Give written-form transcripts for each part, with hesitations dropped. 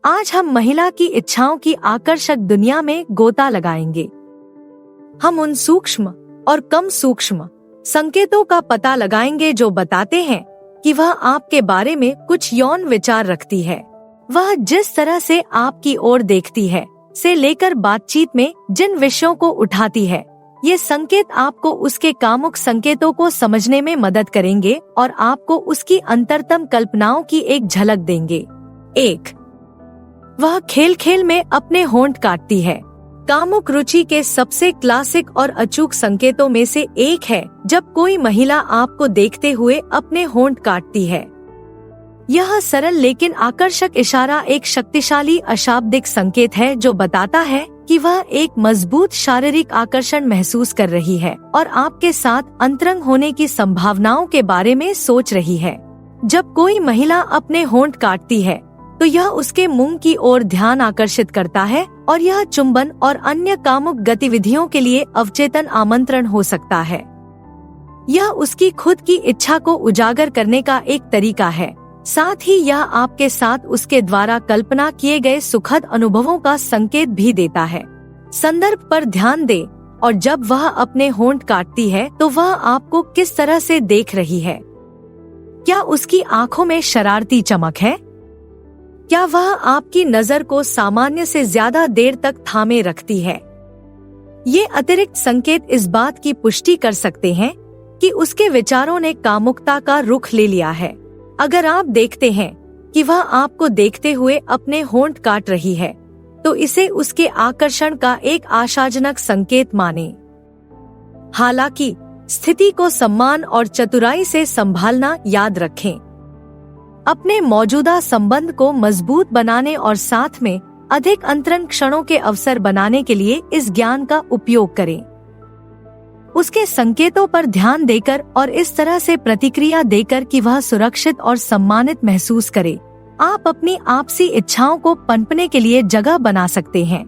आज हम महिला की इच्छाओं की आकर्षक दुनिया में गोता लगाएंगे। हम उन सूक्ष्म और कम सूक्ष्म संकेतों का पता लगाएंगे जो बताते हैं कि वह आपके बारे में कुछ यौन विचार रखती है। वह जिस तरह से आपकी ओर देखती है से लेकर बातचीत में जिन विषयों को उठाती है, ये संकेत आपको उसके कामुक संकेतों को समझने में मदद करेंगे और आपको उसकी अंतरतम कल्पनाओं की एक झलक देंगे। 1. वह खेल खेल में अपने होंठ काटती है। कामुक रुचि के सबसे क्लासिक और अचूक संकेतों में से एक है जब कोई महिला आपको देखते हुए अपने होंठ काटती है। यह सरल लेकिन आकर्षक इशारा एक शक्तिशाली अशाब्दिक संकेत है जो बताता है कि वह एक मजबूत शारीरिक आकर्षण महसूस कर रही है और आपके साथ अंतरंग होने की संभावनाओं के बारे में सोच रही है। जब कोई महिला अपने होंठ काटती है तो यह उसके मुंह की ओर ध्यान आकर्षित करता है और यह चुंबन और अन्य कामुक गतिविधियों के लिए अवचेतन आमंत्रण हो सकता है। यह उसकी खुद की इच्छा को उजागर करने का एक तरीका है। साथ ही यह आपके साथ उसके द्वारा कल्पना किए गए सुखद अनुभवों का संकेत भी देता है। संदर्भ पर ध्यान दें और जब वह अपने होंठ काटती है तो वह आपको किस तरह से देख रही है। क्या उसकी आंखों में शरारती चमक है? क्या वह आपकी नजर को सामान्य से ज्यादा देर तक थामे रखती है? ये अतिरिक्त संकेत इस बात की पुष्टि कर सकते हैं कि उसके विचारों ने कामुकता का रुख ले लिया है। अगर आप देखते हैं कि वह आपको देखते हुए अपने होंठ काट रही है, तो इसे उसके आकर्षण का एक आशाजनक संकेत मानें। हालांकि स्थिति को सम्मान और चतुराई से संभालना याद रखें। अपने मौजूदा संबंध को मजबूत बनाने और साथ में अधिक अंतरंग क्षणों के अवसर बनाने के लिए इस ज्ञान का उपयोग करें। उसके संकेतों पर ध्यान देकर और इस तरह से प्रतिक्रिया देकर कि वह सुरक्षित और सम्मानित महसूस करे, आप अपनी आपसी इच्छाओं को पनपने के लिए जगह बना सकते हैं।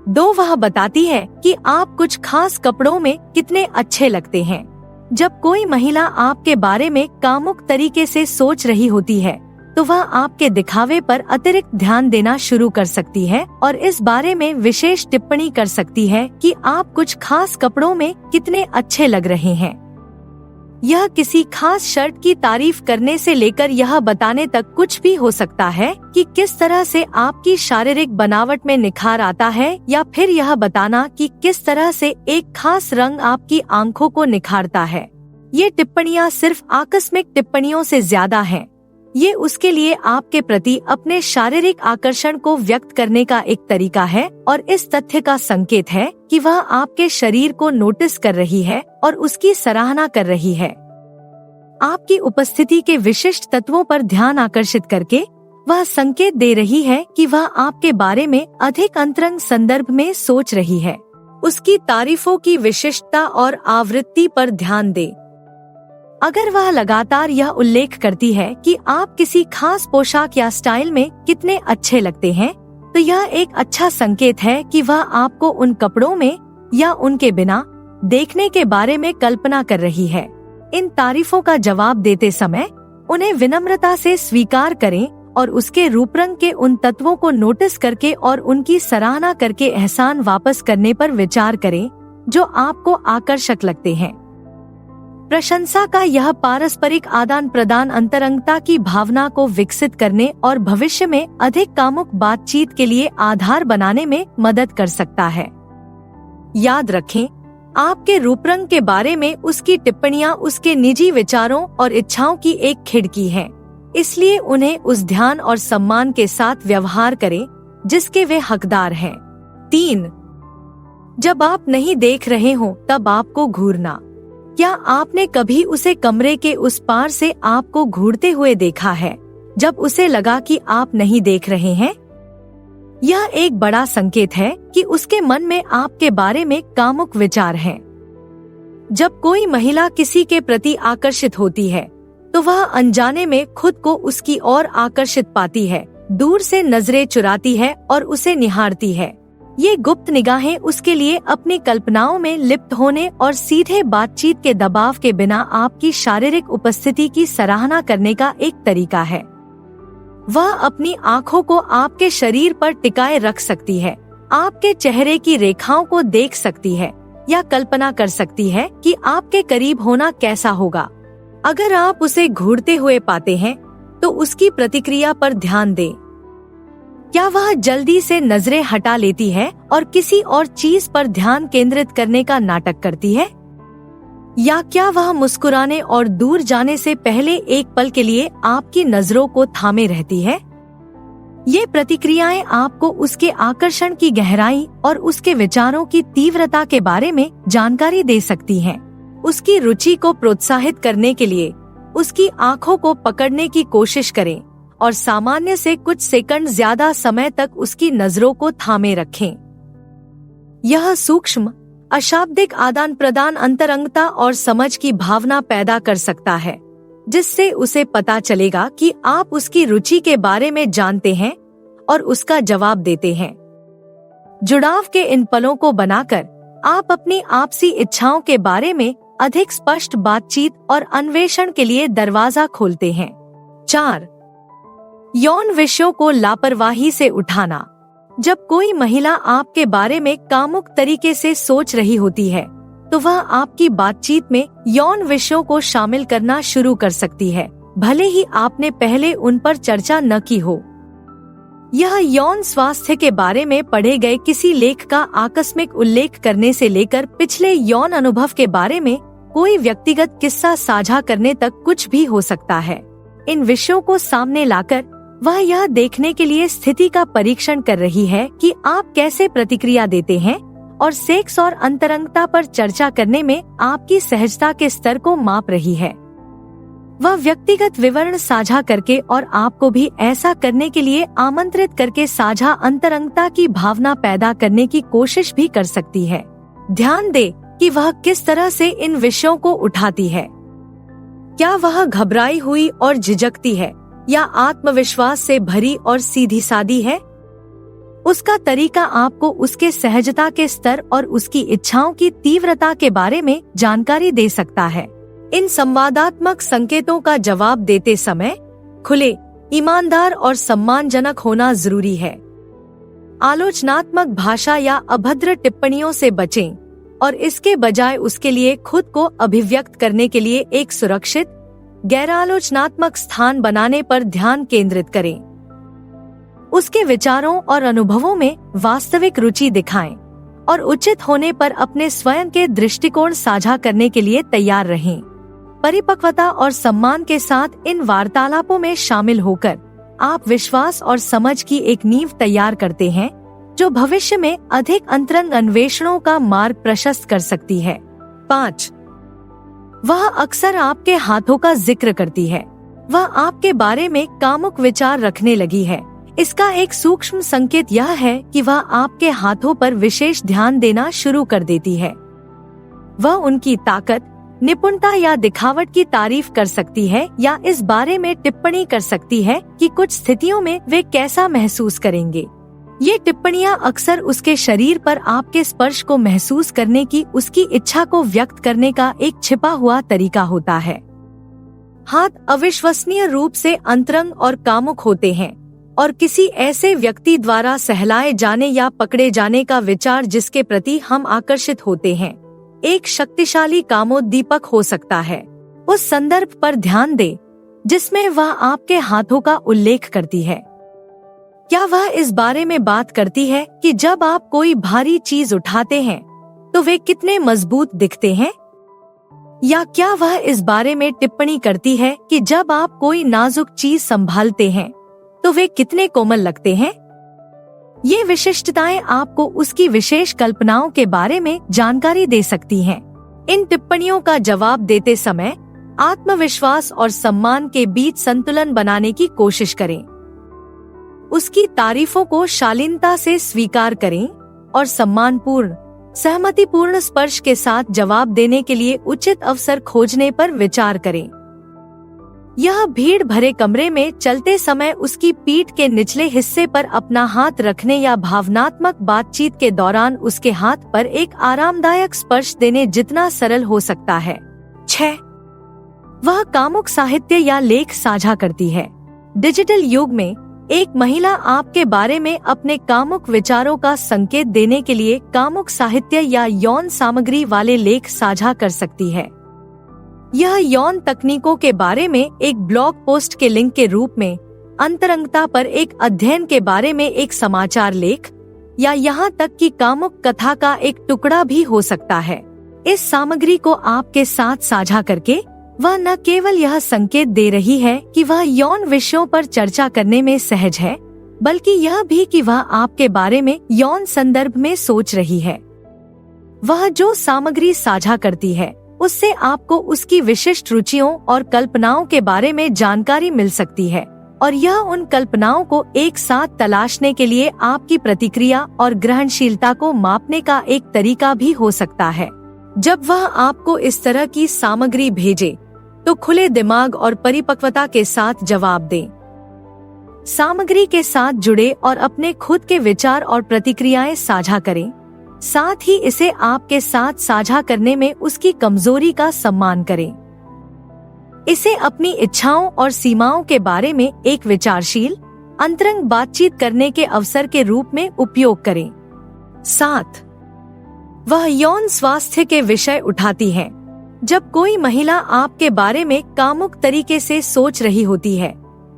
2. वह बताती है कि आप कुछ खास कपड़ों में कितने अच्छे लगते हैं। जब कोई महिला आपके बारे में कामुक तरीके से सोच रही होती है तो वह आपके दिखावे पर अतिरिक्त ध्यान देना शुरू कर सकती है और इस बारे में विशेष टिप्पणी कर सकती है कि आप कुछ खास कपड़ों में कितने अच्छे लग रहे हैं। यह किसी खास शर्ट की तारीफ करने से लेकर यह बताने तक कुछ भी हो सकता है कि किस तरह से आपकी शारीरिक बनावट में निखार आता है, या फिर यह बताना कि किस तरह से एक खास रंग आपकी आंखों को निखारता है। ये टिप्पणियां सिर्फ आकस्मिक टिप्पणियों से ज्यादा हैं। ये उसके लिए आपके प्रति अपने शारीरिक आकर्षण को व्यक्त करने का एक तरीका है और इस तथ्य का संकेत है कि वह आपके शरीर को नोटिस कर रही है और उसकी सराहना कर रही है। आपकी उपस्थिति के विशिष्ट तत्वों पर ध्यान आकर्षित करके वह संकेत दे रही है कि वह आपके बारे में अधिक अंतरंग संदर्भ में सोच रही है। उसकी तारीफों की विशिष्टता और आवृत्ति पर ध्यान दे। अगर वह लगातार यह उल्लेख करती है कि आप किसी खास पोशाक या स्टाइल में कितने अच्छे लगते हैं, तो यह एक अच्छा संकेत है कि वह आपको उन कपड़ों में या उनके बिना देखने के बारे में कल्पना कर रही है। इन तारीफों का जवाब देते समय उन्हें विनम्रता से स्वीकार करें और उसके रूपरंग के उन तत्वों को नोटिस करके और उनकी सराहना करके एहसान वापस करने पर विचार करें जो आपको आकर्षक लगते हैं। प्रशंसा का यह पारस्परिक आदान प्रदान अंतरंगता की भावना को विकसित करने और भविष्य में अधिक कामुक बातचीत के लिए आधार बनाने में मदद कर सकता है। याद रखें, आपके रूपरंग के बारे में उसकी टिप्पणियां उसके निजी विचारों और इच्छाओं की एक खिड़की हैं, इसलिए उन्हें उस ध्यान और सम्मान के साथ व्यवहार करें जिसके वे हकदार हैं। 3. जब आप नहीं देख रहे हो तब आपको घूरना। क्या आपने कभी उसे कमरे के उस पार से आपको घूरते हुए देखा है जब उसे लगा कि आप नहीं देख रहे हैं? यह एक बड़ा संकेत है कि उसके मन में आपके बारे में कामुक विचार हैं। जब कोई महिला किसी के प्रति आकर्षित होती है तो वह अनजाने में खुद को उसकी ओर आकर्षित पाती है, दूर से नजरें चुराती है और उसे निहारती है। ये गुप्त निगाहें उसके लिए अपनी कल्पनाओं में लिप्त होने और सीधे बातचीत के दबाव के बिना आपकी शारीरिक उपस्थिति की सराहना करने का एक तरीका है। वह अपनी आँखों को आपके शरीर पर टिकाए रख सकती है, आपके चेहरे की रेखाओं को देख सकती है या कल्पना कर सकती है कि आपके करीब होना कैसा होगा। अगर आप उसे घूरते हुए पाते हैं तो उसकी प्रतिक्रिया पर ध्यान दें। क्या वह जल्दी से नजरें हटा लेती है और किसी और चीज पर ध्यान केंद्रित करने का नाटक करती है, या क्या वह मुस्कुराने और दूर जाने से पहले एक पल के लिए आपकी नजरों को थामे रहती है? ये प्रतिक्रियाएं आपको उसके आकर्षण की गहराई और उसके विचारों की तीव्रता के बारे में जानकारी दे सकती हैं। उसकी रुचि को प्रोत्साहित करने के लिए उसकी आंखों को पकड़ने की कोशिश करें और सामान्य से कुछ सेकंड ज्यादा समय तक उसकी नजरों को थामे रखें। यह सूक्ष्म अशाब्दिक आदान प्रदान अंतरंगता और समझ की भावना पैदा कर सकता है, जिससे उसे पता चलेगा कि आप उसकी रुचि के बारे में जानते हैं और उसका जवाब देते हैं। जुड़ाव के इन पलों को बनाकर आप अपनी आपसी इच्छाओं के बारे में अधिक स्पष्ट बातचीत और अन्वेषण के लिए दरवाजा खोलते हैं। 4. यौन विषयों को लापरवाही से उठाना। जब कोई महिला आपके बारे में कामुक तरीके से सोच रही होती है, तो वह आपकी बातचीत में यौन विषयों को शामिल करना शुरू कर सकती है, भले ही आपने पहले उन पर चर्चा न की हो। यह यौन स्वास्थ्य के बारे में पढ़े गए किसी लेख का आकस्मिक उल्लेख करने से लेकर पिछले यौन अनुभव के बारे में कोई व्यक्तिगत किस्सा साझा करने तक कुछ भी हो सकता है। इन विषयों को सामने लाकर वह यह देखने के लिए स्थिति का परीक्षण कर रही है कि आप कैसे प्रतिक्रिया देते हैं और सेक्स और अंतरंगता पर चर्चा करने में आपकी सहजता के स्तर को माप रही है। वह व्यक्तिगत विवरण साझा करके और आपको भी ऐसा करने के लिए आमंत्रित करके साझा अंतरंगता की भावना पैदा करने की कोशिश भी कर सकती है। ध्यान दे कि वह किस तरह से इन विषयों को उठाती है। क्या वह घबराई हुई और झिझकती है या आत्मविश्वास से भरी और सीधी सादी है? उसका तरीका आपको उसके सहजता के स्तर और उसकी इच्छाओं की तीव्रता के बारे में जानकारी दे सकता है। इन संवादात्मक संकेतों का जवाब देते समय खुले, ईमानदार और सम्मानजनक होना जरूरी है। आलोचनात्मक भाषा या अभद्र टिप्पणियों से बचें और इसके बजाय उसके लिए खुद को अभिव्यक्त करने के लिए एक सुरक्षित, गैर-आलोचनात्मक स्थान बनाने पर ध्यान केंद्रित करें। उसके विचारों और अनुभवों में वास्तविक रुचि दिखाएं और उचित होने पर अपने स्वयं के दृष्टिकोण साझा करने के लिए तैयार रहें। परिपक्वता और सम्मान के साथ इन वार्तालापों में शामिल होकर आप विश्वास और समझ की एक नींव तैयार करते हैं, जो भविष्य में अधिक अंतरंग अन्वेषणों का मार्ग प्रशस्त कर सकती है। 5. वह अक्सर आपके हाथों का जिक्र करती है। वह आपके बारे में कामुक विचार रखने लगी है। इसका एक सूक्ष्म संकेत यह है कि वह आपके हाथों पर विशेष ध्यान देना शुरू कर देती है। वह उनकी ताकत, निपुणता या दिखावट की तारीफ कर सकती है या इस बारे में टिप्पणी कर सकती है कि कुछ स्थितियों में वे कैसा महसूस करेंगे। ये टिप्पणियां अक्सर उसके शरीर पर आपके स्पर्श को महसूस करने की उसकी इच्छा को व्यक्त करने का एक छिपा हुआ तरीका होता है। हाथ अविश्वसनीय रूप से अंतरंग और कामुक होते हैं और किसी ऐसे व्यक्ति द्वारा सहलाए जाने या पकड़े जाने का विचार जिसके प्रति हम आकर्षित होते हैं एक शक्तिशाली कामोद्दीपक हो सकता है। उस संदर्भ पर ध्यान दे जिसमें वह आपके हाथों का उल्लेख करती है। क्या वह इस बारे में बात करती है कि जब आप कोई भारी चीज उठाते हैं तो वे कितने मजबूत दिखते हैं? या क्या वह इस बारे में टिप्पणी करती है कि जब आप कोई नाजुक चीज संभालते हैं तो वे कितने कोमल लगते हैं? ये विशिष्टताएं आपको उसकी विशेष कल्पनाओं के बारे में जानकारी दे सकती हैं। इन टिप्पणियों का जवाब देते समय आत्मविश्वास और सम्मान के बीच संतुलन बनाने की कोशिश करें। उसकी तारीफों को शालीनता से स्वीकार करें और सम्मानपूर्ण, सहमतिपूर्ण स्पर्श के साथ जवाब देने के लिए उचित अवसर खोजने पर विचार करें। यह भीड़ भरे कमरे में चलते समय उसकी पीठ के निचले हिस्से पर अपना हाथ रखने या भावनात्मक बातचीत के दौरान उसके हाथ पर एक आरामदायक स्पर्श देने जितना सरल हो सकता है। 6. वह कामुक साहित्य या लेख साझा करती है। डिजिटल युग में एक महिला आपके बारे में अपने कामुक विचारों का संकेत देने के लिए कामुक साहित्य या यौन सामग्री वाले लेख साझा कर सकती है। यह यौन तकनीकों के बारे में एक ब्लॉग पोस्ट के लिंक के रूप में, अंतरंगता पर एक अध्ययन के बारे में एक समाचार लेख, या यहाँ तक कि कामुक कथा का एक टुकड़ा भी हो सकता है। इस सामग्री को आपके साथ साझा करके वह न केवल यह संकेत दे रही है कि वह यौन विषयों पर चर्चा करने में सहज है, बल्कि यह भी कि वह आपके बारे में यौन संदर्भ में सोच रही है। वह जो सामग्री साझा करती है उससे आपको उसकी विशिष्ट रुचियों और कल्पनाओं के बारे में जानकारी मिल सकती है, और यह उन कल्पनाओं को एक साथ तलाशने के लिए आपकी प्रतिक्रिया और ग्रहणशीलता को मापने का एक तरीका भी हो सकता है। जब वह आपको इस तरह की सामग्री भेजे तो खुले दिमाग और परिपक्वता के साथ जवाब दें। सामग्री के साथ जुड़े और अपने खुद के विचार और प्रतिक्रियाएं साझा करें। साथ ही इसे आपके साथ साझा करने में उसकी कमजोरी का सम्मान करें। इसे अपनी इच्छाओं और सीमाओं के बारे में एक विचारशील, अंतरंग बातचीत करने के अवसर के रूप में उपयोग करें। 7. वह यौन स्वास्थ्य के विषय उठाती है। जब कोई महिला आपके बारे में कामुक तरीके से सोच रही होती है,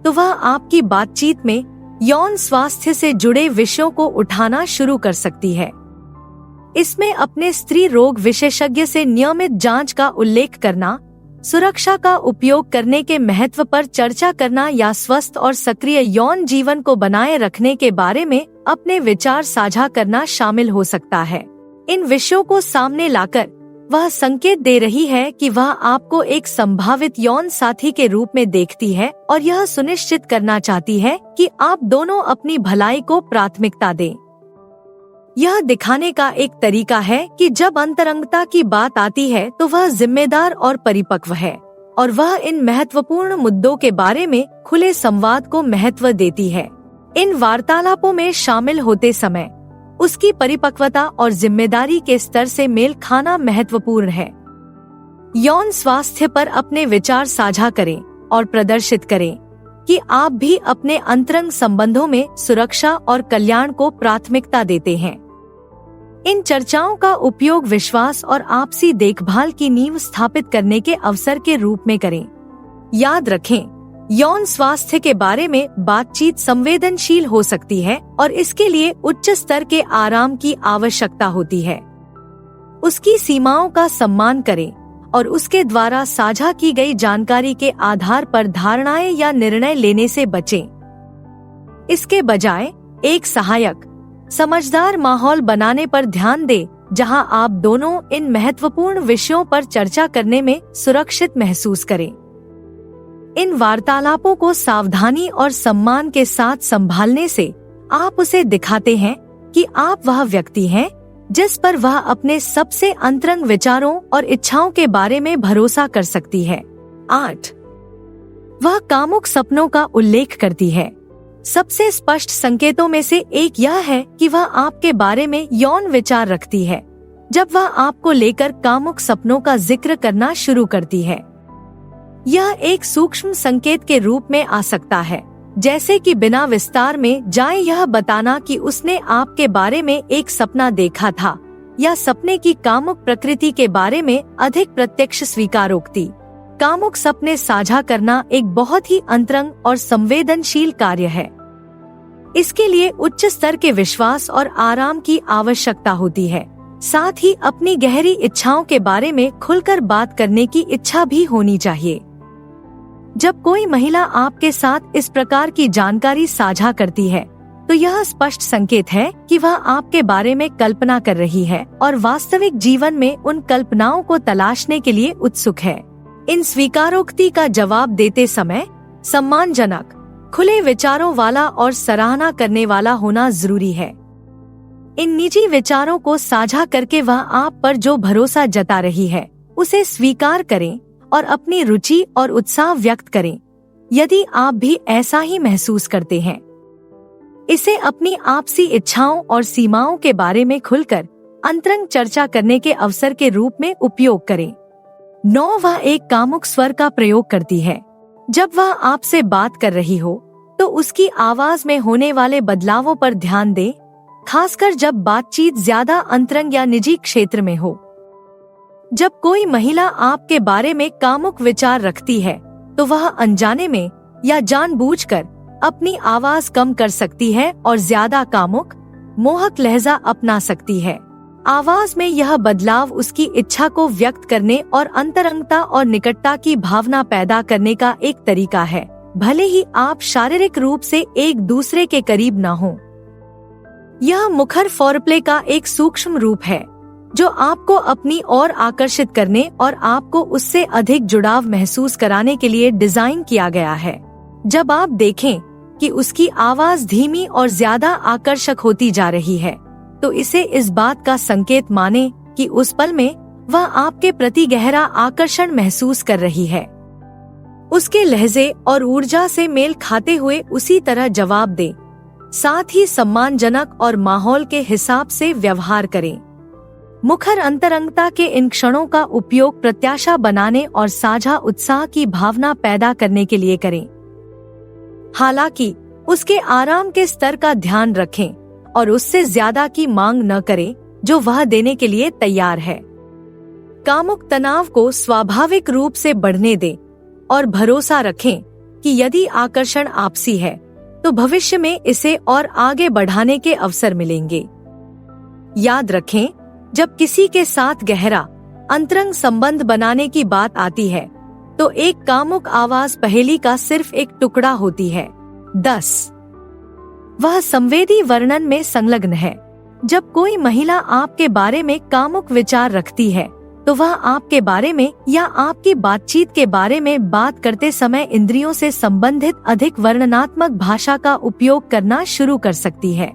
तो वह आपकी बातचीत में यौन स्वास्थ्य से जुड़े विषयों को उठाना शुरू कर सकती है। इसमें अपने स्त्री रोग विशेषज्ञ से नियमित जांच का उल्लेख करना, सुरक्षा का उपयोग करने के महत्व पर चर्चा करना या स्वस्थ और सक्रिय यौन जीवन को बनाए रखने के बारे में अपने विचार साझा करना शामिल हो सकता है। इन विषयों को सामने लाकर वह संकेत दे रही है कि वह आपको एक संभावित यौन साथी के रूप में देखती है और यह सुनिश्चित करना चाहती है कि आप दोनों अपनी भलाई को प्राथमिकता दें। यह दिखाने का एक तरीका है कि जब अंतरंगता की बात आती है तो वह जिम्मेदार और परिपक्व है, और वह इन महत्वपूर्ण मुद्दों के बारे में खुले संवाद को महत्व देती है। इन वार्तालापों में शामिल होते समय उसकी परिपक्वता और जिम्मेदारी के स्तर से मेल खाना महत्वपूर्ण है। यौन स्वास्थ्य पर अपने विचार साझा करें और प्रदर्शित करें कि आप भी अपने अंतरंग संबंधों में सुरक्षा और कल्याण को प्राथमिकता देते हैं। इन चर्चाओं का उपयोग विश्वास और आपसी देखभाल की नींव स्थापित करने के अवसर के रूप में करें। याद रखें, यौन स्वास्थ्य के बारे में बातचीत संवेदनशील हो सकती है और इसके लिए उच्च स्तर के आराम की आवश्यकता होती है। उसकी सीमाओं का सम्मान करें और उसके द्वारा साझा की गई जानकारी के आधार पर धारणाएं या निर्णय लेने से बचें। इसके बजाय एक सहायक, समझदार माहौल बनाने पर ध्यान दें, जहां आप दोनों इन महत्वपूर्ण विषयों पर चर्चा करने में सुरक्षित महसूस करें। इन वार्तालापों को सावधानी और सम्मान के साथ संभालने से आप उसे दिखाते हैं कि आप वह व्यक्ति हैं जिस पर वह अपने सबसे अंतरंग विचारों और इच्छाओं के बारे में भरोसा कर सकती है। 8. वह कामुक सपनों का उल्लेख करती है। सबसे स्पष्ट संकेतों में से एक यह है कि वह आपके बारे में यौन विचार रखती है जब वह आपको लेकर कामुक सपनों का जिक्र करना शुरू करती है। यह एक सूक्ष्म संकेत के रूप में आ सकता है, जैसे कि बिना विस्तार में जाए यह बताना कि उसने आपके बारे में एक सपना देखा था, या सपने की कामुक प्रकृति के बारे में अधिक प्रत्यक्ष स्वीकारोक्ति। कामुक सपने साझा करना एक बहुत ही अंतरंग और संवेदनशील कार्य है। इसके लिए उच्च स्तर के विश्वास और आराम की आवश्यकता होती है। साथ ही अपनी गहरी इच्छाओं के बारे में खुलकर बात करने की इच्छा भी होनी चाहिए। जब कोई महिला आपके साथ इस प्रकार की जानकारी साझा करती है, तो यह स्पष्ट संकेत है कि वह आपके बारे में कल्पना कर रही है और वास्तविक जीवन में उन कल्पनाओं को तलाशने के लिए उत्सुक है। इन स्वीकारोक्ति का जवाब देते समय सम्मानजनक, खुले विचारों वाला और सराहना करने वाला होना जरूरी है। इन निजी विचारों को साझा करके वह आप पर जो भरोसा जता रही है उसे स्वीकार करें और अपनी रुचि और उत्साह व्यक्त करें, यदि आप भी ऐसा ही महसूस करते हैं। इसे अपनी आपसी इच्छाओं और सीमाओं के बारे में खुलकर अंतरंग चर्चा करने के अवसर के रूप में उपयोग करें। 9. वह एक कामुक स्वर का प्रयोग करती है। जब वह आपसे बात कर रही हो तो उसकी आवाज में होने वाले बदलावों पर ध्यान दें, खासकर जब बातचीत ज्यादा अंतरंग या निजी क्षेत्र में हो। जब कोई महिला आपके बारे में कामुक विचार रखती है तो वह अनजाने में या जानबूझकर अपनी आवाज कम कर सकती है और ज्यादा कामुक, मोहक लहजा अपना सकती है। आवाज में यह बदलाव उसकी इच्छा को व्यक्त करने और अंतरंगता और निकटता की भावना पैदा करने का एक तरीका है, भले ही आप शारीरिक रूप से एक दूसरे के करीब न हो। यह मुखर फोरप्ले का एक सूक्ष्म रूप है जो आपको अपनी ओर आकर्षित करने और आपको उससे अधिक जुड़ाव महसूस कराने के लिए डिजाइन किया गया है। जब आप देखें कि उसकी आवाज धीमी और ज्यादा आकर्षक होती जा रही है, तो इसे इस बात का संकेत माने कि उस पल में वह आपके प्रति गहरा आकर्षण महसूस कर रही है। उसके लहजे और ऊर्जा से मेल खाते हुए उसी तरह जवाब दें, साथ ही सम्मानजनक और माहौल के हिसाब से व्यवहार करें। मुखर अंतरंगता के इन क्षणों का उपयोग प्रत्याशा बनाने और साझा उत्साह की भावना पैदा करने के लिए करें। हालांकि उसके आराम के स्तर का ध्यान रखें और उससे ज्यादा की मांग न करें जो वह देने के लिए तैयार है। कामुक तनाव को स्वाभाविक रूप से बढ़ने दें और भरोसा रखें कि यदि आकर्षण आपसी है तो भविष्य में इसे और आगे बढ़ाने के अवसर मिलेंगे। याद रखें, जब किसी के साथ गहरा अंतरंग संबंध बनाने की बात आती है तो एक कामुक आवाज पहेली का सिर्फ एक टुकड़ा होती है। 10. वह संवेदी वर्णन में संलग्न है। जब कोई महिला आपके बारे में कामुक विचार रखती है तो वह आपके बारे में या आपकी बातचीत के बारे में बात करते समय इंद्रियों से संबंधित अधिक वर्णनात्मक भाषा का उपयोग करना शुरू कर सकती है।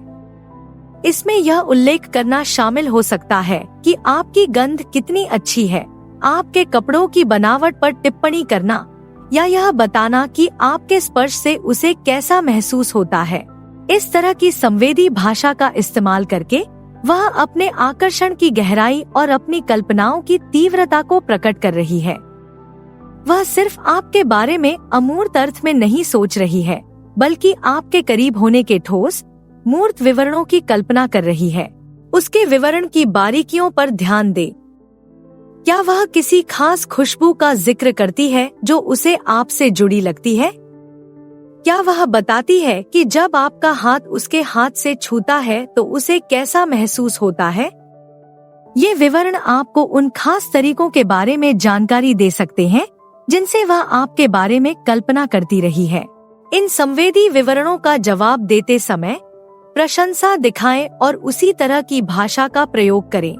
इसमें यह उल्लेख करना शामिल हो सकता है कि आपकी गंध कितनी अच्छी है, आपके कपड़ों की बनावट पर टिप्पणी करना, या यह बताना कि आपके स्पर्श से उसे कैसा महसूस होता है। इस तरह की संवेदी भाषा का इस्तेमाल करके वह अपने आकर्षण की गहराई और अपनी कल्पनाओं की तीव्रता को प्रकट कर रही है। वह सिर्फ आपके बारे में अमूर्त अर्थ में नहीं सोच रही है, बल्कि आपके करीब होने के ठोस, मूर्त विवरणों की कल्पना कर रही है। उसके विवरण की बारीकियों पर ध्यान दे। क्या वह किसी खास खुशबू का जिक्र करती है जो उसे आपसे जुड़ी लगती है? क्या वह बताती है कि जब आपका हाथ उसके हाथ से छूता है तो उसे कैसा महसूस होता है? ये विवरण आपको उन खास तरीकों के बारे में जानकारी दे सकते हैं जिनसे वह आपके बारे में कल्पना करती रही है। इन संवेदी विवरणों का जवाब देते समय प्रशंसा दिखाएं और उसी तरह की भाषा का प्रयोग करें।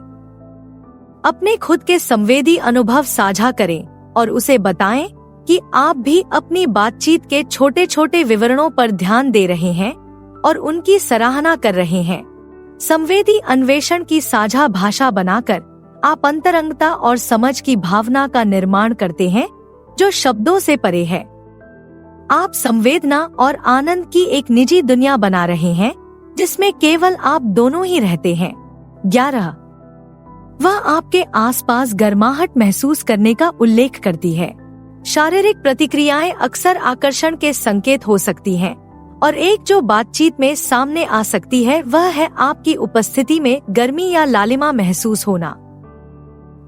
अपने खुद के संवेदी अनुभव साझा करें और उसे बताएं कि आप भी अपनी बातचीत के छोटे छोटे विवरणों पर ध्यान दे रहे हैं और उनकी सराहना कर रहे हैं। संवेदी अन्वेषण की साझा भाषा बनाकर आप अंतरंगता और समझ की भावना का निर्माण करते हैं जो शब्दों से परे है। आप संवेदना और आनंद की एक निजी दुनिया बना रहे हैं जिसमें केवल आप दोनों ही रहते हैं। 11. वह आपके आसपास गर्माहट महसूस करने का उल्लेख करती है। शारीरिक प्रतिक्रियाएं अक्सर आकर्षण के संकेत हो सकती हैं, और एक जो बातचीत में सामने आ सकती है वह है आपकी उपस्थिति में गर्मी या लालिमा महसूस होना।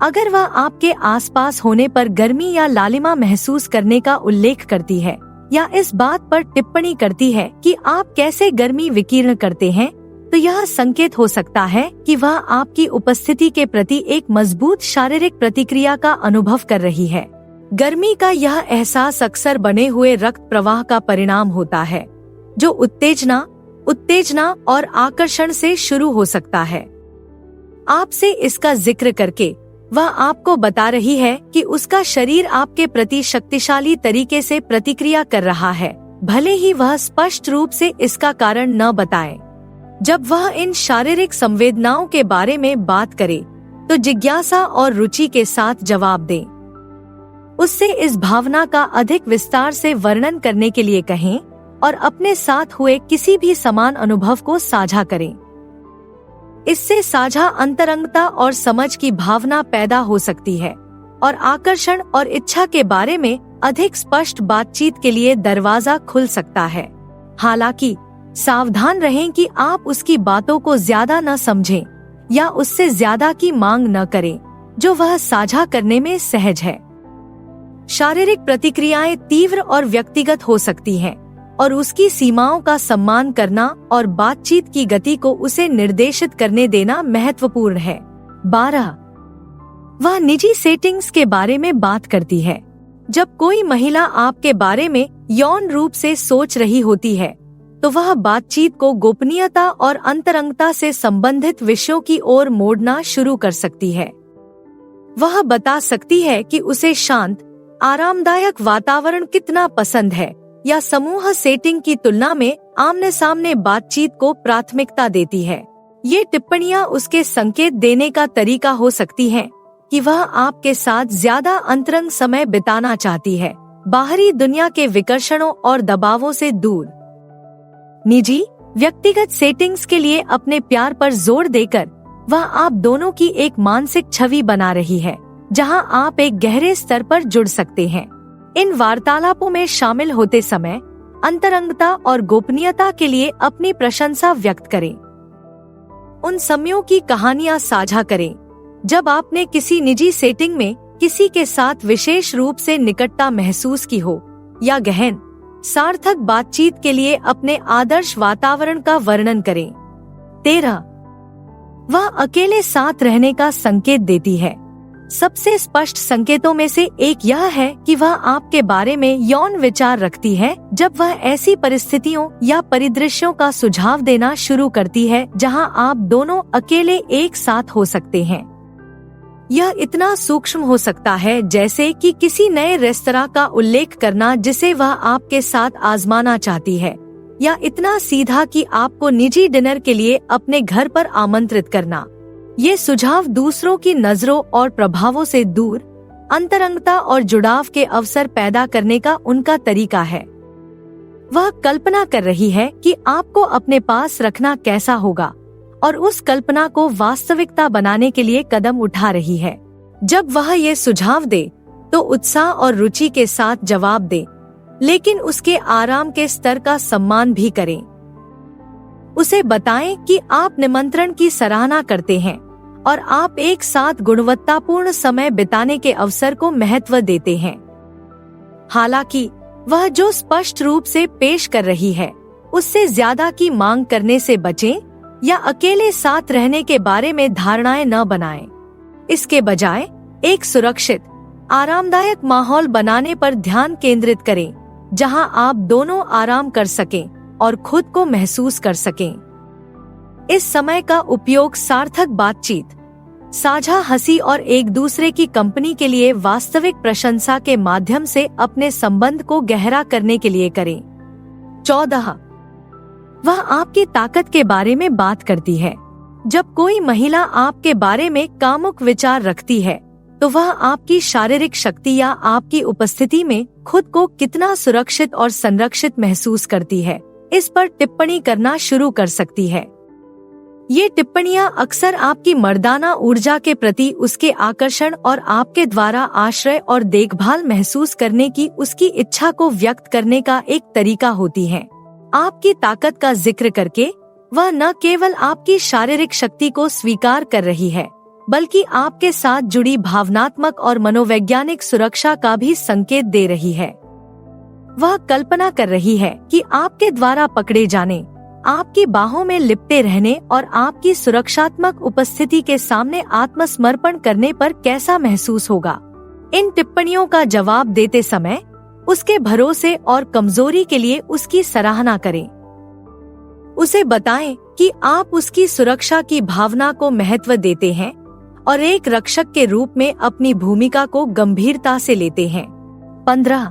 अगर वह आपके आसपास होने पर गर्मी या लालिमा महसूस करने का उल्लेख करती है या इस बात पर टिप्पणी करती है कि आप कैसे गर्मी विकीर्ण करते हैं, तो यह संकेत हो सकता है कि वह आपकी उपस्थिति के प्रति एक मजबूत शारीरिक प्रतिक्रिया का अनुभव कर रही है। गर्मी का यह एहसास अक्सर बने हुए रक्त प्रवाह का परिणाम होता है, जो उत्तेजना और आकर्षण से शुरू हो सकता है। आपसे इसका जिक्र करके वह आपको बता रही है कि उसका शरीर आपके प्रति शक्तिशाली तरीके से प्रतिक्रिया कर रहा है, भले ही वह स्पष्ट रूप से इसका कारण न बताए। जब वह इन शारीरिक संवेदनाओं के बारे में बात करे तो जिज्ञासा और रुचि के साथ जवाब दें। उससे इस भावना का अधिक विस्तार से वर्णन करने के लिए कहें और अपने साथ हुए किसी भी समान अनुभव को साझा करें। इससे साझा अंतरंगता और समझ की भावना पैदा हो सकती है, और आकर्षण और इच्छा के बारे में अधिक स्पष्ट बातचीत के लिए दरवाजा खुल सकता है। हालांकि सावधान रहें कि आप उसकी बातों को ज्यादा न समझें या उससे ज्यादा की मांग न करें जो वह साझा करने में सहज है। शारीरिक प्रतिक्रियाएं तीव्र और व्यक्तिगत हो सकती हैं और उसकी सीमाओं का सम्मान करना और बातचीत की गति को उसे निर्देशित करने देना महत्वपूर्ण है। 12. वह निजी सेटिंग्स के बारे में बात करती है। जब कोई महिला आपके बारे में यौन रूप से सोच रही होती है तो वह बातचीत को गोपनीयता और अंतरंगता से संबंधित विषयों की ओर मोड़ना शुरू कर सकती है। वह बता सकती है कि उसे शांत, आरामदायक वातावरण कितना पसंद है या समूह सेटिंग की तुलना में आमने सामने बातचीत को प्राथमिकता देती है। ये टिप्पणियां उसके संकेत देने का तरीका हो सकती हैं कि वह आपके साथ ज्यादा अंतरंग समय बिताना चाहती है, बाहरी दुनिया के विकर्षणों और दबावों से दूर। निजी, व्यक्तिगत सेटिंग्स के लिए अपने प्यार पर जोर देकर वह आप दोनों की एक मानसिक छवि बना रही है जहां आप एक गहरे स्तर पर जुड़ सकते हैं। इन वार्तालापों में शामिल होते समय अंतरंगता और गोपनीयता के लिए अपनी प्रशंसा व्यक्त करें। उन समयों की कहानियां साझा करें जब आपने किसी निजी सेटिंग में किसी के साथ विशेष रूप से निकटता महसूस की हो, या गहन, सार्थक बातचीत के लिए अपने आदर्श वातावरण का वर्णन करें। 13. वह अकेले साथ रहने का संकेत देती है। सबसे स्पष्ट संकेतों में से एक यह है कि वह आपके बारे में यौन विचार रखती है जब वह ऐसी परिस्थितियों या परिदृश्यों का सुझाव देना शुरू करती है जहां आप दोनों अकेले एक साथ हो सकते हैं। यह इतना सूक्ष्म हो सकता है जैसे कि किसी नए रेस्तरां का उल्लेख करना जिसे वह आपके साथ आजमाना चाहती है, या इतना सीधा कि आपको निजी डिनर के लिए अपने घर पर आमंत्रित करना। ये सुझाव दूसरों की नजरों और प्रभावों से दूर, अंतरंगता और जुड़ाव के अवसर पैदा करने का उनका तरीका है। वह कल्पना कर रही है कि आपको अपने पास रखना कैसा होगा और उस कल्पना को वास्तविकता बनाने के लिए कदम उठा रही है। जब वह ये सुझाव दे तो उत्साह और रुचि के साथ जवाब दे, लेकिन उसके आराम के स्तर का सम्मान भी करें। उसे बताएं कि आप निमंत्रण की सराहना करते हैं और आप एक साथ गुणवत्तापूर्ण समय बिताने के अवसर को महत्व देते हैं। हालांकि वह जो स्पष्ट रूप से पेश कर रही है उससे ज्यादा की मांग करने से बचें या अकेले साथ रहने के बारे में धारणाएं न बनाएं। इसके बजाय एक सुरक्षित, आरामदायक माहौल बनाने पर ध्यान केंद्रित करें जहां आप दोनों आराम कर सकें और खुद को महसूस कर सकें। इस समय का उपयोग सार्थक बातचीत, साझा हंसी और एक दूसरे की कंपनी के लिए वास्तविक प्रशंसा के माध्यम से अपने संबंध को गहरा करने के लिए करें। 14. वह आपकी ताकत के बारे में बात करती है। जब कोई महिला आपके बारे में कामुक विचार रखती है तो वह आपकी शारीरिक शक्ति या आपकी उपस्थिति में खुद को कितना सुरक्षित और संरक्षित महसूस करती है, इस पर टिप्पणी करना शुरू कर सकती है। ये टिप्पणियां अक्सर आपकी मर्दाना ऊर्जा के प्रति उसके आकर्षण और आपके द्वारा आश्रय और देखभाल महसूस करने की उसकी इच्छा को व्यक्त करने का एक तरीका होती हैं। आपकी ताकत का जिक्र करके वह न केवल आपकी शारीरिक शक्ति को स्वीकार कर रही है, बल्कि आपके साथ जुड़ी भावनात्मक और मनोवैज्ञानिक सुरक्षा का भी संकेत दे रही है। वह कल्पना कर रही है कि आपके द्वारा पकड़े जाने, आपकी बाहों में लिपटे रहने और आपकी सुरक्षात्मक उपस्थिति के सामने आत्मसमर्पण करने पर कैसा महसूस होगा। इन टिप्पणियों का जवाब देते समय उसके भरोसे और कमजोरी के लिए उसकी सराहना करें। उसे बताएं कि आप उसकी सुरक्षा की भावना को महत्व देते हैं और एक रक्षक के रूप में अपनी भूमिका को गंभीरता से लेते हैं। 15.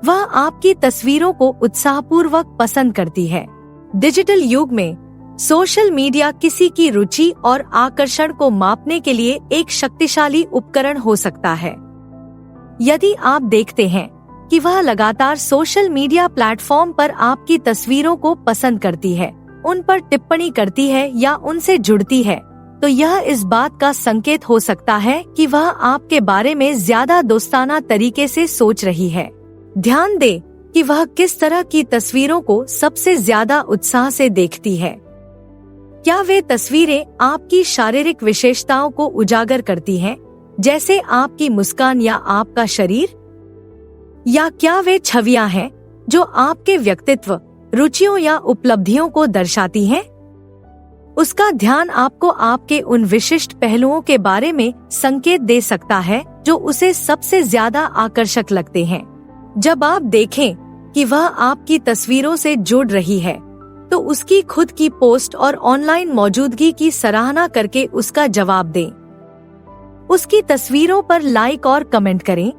वह आपकी तस्वीरों को उत्साहपूर्वक पसंद करती है। डिजिटल युग में सोशल मीडिया किसी की रुचि और आकर्षण को मापने के लिए एक शक्तिशाली उपकरण हो सकता है। यदि आप देखते हैं कि वह लगातार सोशल मीडिया प्लेटफॉर्म पर आपकी तस्वीरों को पसंद करती है, उन पर टिप्पणी करती है या उनसे जुड़ती है, तो यह इस बात का संकेत हो सकता है कि वह आपके बारे में ज्यादा दोस्ताना तरीके से सोच रही है। ध्यान दें कि वह किस तरह की तस्वीरों को सबसे ज्यादा उत्साह से देखती है। क्या वे तस्वीरें आपकी शारीरिक विशेषताओं को उजागर करती हैं, जैसे आपकी मुस्कान या आपका शरीर? या क्या वे छवियां हैं जो आपके व्यक्तित्व, रुचियों या उपलब्धियों को दर्शाती हैं? उसका ध्यान आपको आपके उन विशिष्ट पहलुओं के बारे में संकेत दे सकता है जो उसे सबसे ज्यादा आकर्षक लगते हैं। जब आप देखें कि वह आपकी तस्वीरों से जुड़ रही है, तो उसकी खुद की पोस्ट और ऑनलाइन मौजूदगी की सराहना करके उसका जवाब दें। उसकी तस्वीरों पर लाइक और कमेंट करें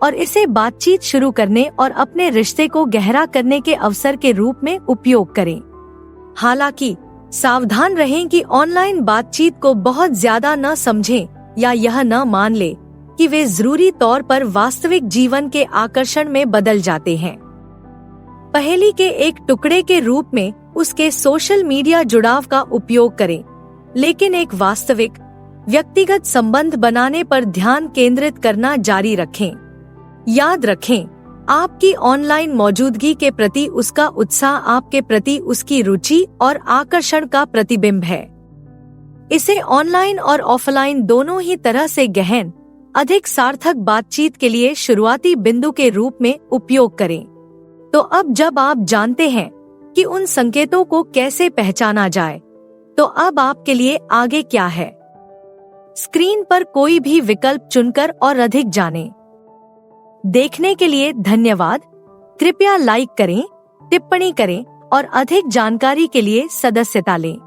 और इसे बातचीत शुरू करने और अपने रिश्ते को गहरा करने के अवसर के रूप में उपयोग करें। हालांकि सावधान रहें कि ऑनलाइन बातचीत को बहुत ज्यादा न समझें या यह न मान ले कि वे जरूरी तौर पर वास्तविक जीवन के आकर्षण में बदल जाते हैं। पहेली के एक टुकड़े के रूप में उसके सोशल मीडिया जुड़ाव का उपयोग करें, लेकिन एक वास्तविक व्यक्तिगत संबंध बनाने पर ध्यान केंद्रित करना जारी रखें। याद रखें, आपकी ऑनलाइन मौजूदगी के प्रति उसका उत्साह आपके प्रति उसकी रुचि और आकर्षण का प्रतिबिंब है। इसे ऑनलाइन और ऑफलाइन दोनों ही तरह से गहन, अधिक सार्थक बातचीत के लिए शुरुआती बिंदु के रूप में उपयोग करें। तो अब जब आप जानते हैं कि उन संकेतों को कैसे पहचाना जाए, तो अब आपके लिए आगे क्या है? स्क्रीन पर कोई भी विकल्प चुनकर और अधिक जानें। देखने के लिए धन्यवाद। कृपया लाइक करें, टिप्पणी करें और अधिक जानकारी के लिए सदस्यता लें।